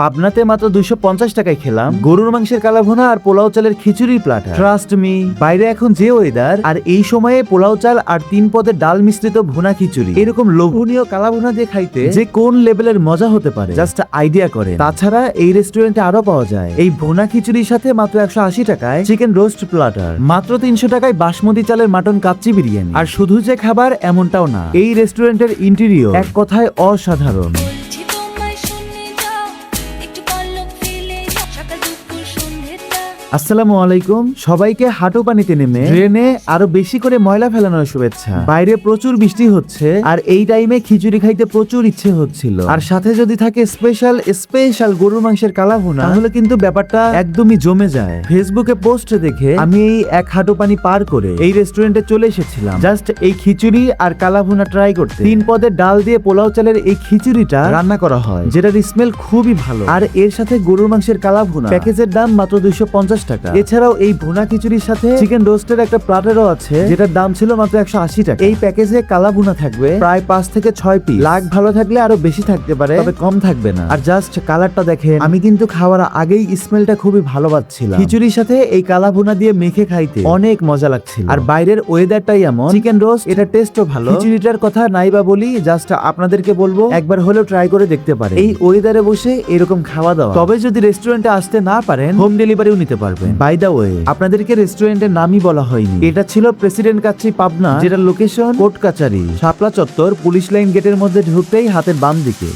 পাবনাতে মাত্র 250 টাকায় খেলাম গরুর মাংসের কালাভুনা আর পোলাও চালের খিচুড়ির প্লাটার। ট্রাস্ট মি, বাইরে এখন যে ওয়েদার আর এই সময়ে পোলাও চাল আর 3 পদের ডাল মিশ্রিত ভুনা খিচুড়ি এরকম লোভনীয় কালাভুনা দিয়ে খাইতে যে কোন লেভেলের মজা হতে পারে জাস্ট আইডিয়া করে। তাছাড়া এই রেস্টুরেন্টে আরো পাওয়া যায় এই ভুনা খিচুড়ির সাথে মাত্র 180 টাকায় চিকেন রোস্ট প্লাটার, মাত্র 300 টাকায় বাসমতি চালের মাটন কাচ্চি বিরিয়ানি। আর শুধু যে খাবার এমনটাও না, এই রেস্টুরেন্টের ইন্টেরিয়র এক কথায় অসাধারণ। আসসালামু আলাইকুম, সবাইকে হাঁটু পানিতে নেমে ট্রেনে আরো বেশি করে ময়লা ফেলানোর শুভেচ্ছা। বাইরে প্রচুর বৃষ্টি হচ্ছে আর এই টাইমে খিচুড়ি খাইতে প্রচুর ইচ্ছে হচ্ছিল, আর সাথে যদি থাকে স্পেশাল গরুর মাংসের কালাভুনা তাহলে কিন্তু ব্যাপারটা একদমই জমে যায়। ফেসবুকে পোস্ট দেখে আমি এই এক হাঁটু পানি পার করে এই রেস্টুরেন্টে চলে এসেছিলাম জাস্ট এই খিচুড়ি আর কালাভুনা ট্রাই করতে। 3 পদের ডাল দিয়ে পোলাও চালের এই খিচুড়িটা রান্না করা হয় যেটার স্মেল খুবই ভালো, আর এর সাথে গরুর মাংসের কালাভুনা প্যাকেজের দাম মাত্র 250 টাকা। এছাড়াও এই ভুনা খিচুড়ির সাথে চিকেন রোস্টের একটা প্লাটারও আছে যেটার দাম ছিল মাত্র 180 টাকা। এই প্যাকেজে কালা ভুনা থাকবে প্রায় 5 থেকে 6 পিস, লাগ ভালো থাকলে আরো বেশি থাকতে পারে তবে কম থাকবে না। আর জাস্ট কালারটা দেখেন, আমি কিন্তু খাওয়ার আগেই স্মেলটা খুবই ভালো পাচ্ছিলাম। খিচুড়ির সাথে এই কালা ভুনা দিয়ে মেখে খাইতে অনেক মজা লাগছিল, আর বাইরের ওয়েদারটাই এমন। চিকেন রোস্ট এটা টেস্টও ভালো, খিচুড়িটার কথা নাইবা বলি, জাস্ট আপনাদেরকে বলবো একবার হলেও ট্রাই করে দেখতে পারেন এই ওয়েদারে বসে এরকম খাওয়া দাওয়া। তবে যদি রেস্টুরেন্টে আসতে না পারেন হোম ডেলিভারিও নিতে পারবেন। বাই দা ওয়ে, আপনাদেরকে রেস্টুরেন্টের নামই বলা হয়নি, এটা ছিল প্রেসিডেন্ট কাচ্চি পাবনা, যেটা লোকেশন কোর্ট কাচারি, শাপলা চত্বর, পুলিশ লাইন গেটের মধ্যে ঢুকতেই হাতের বাম দিকে।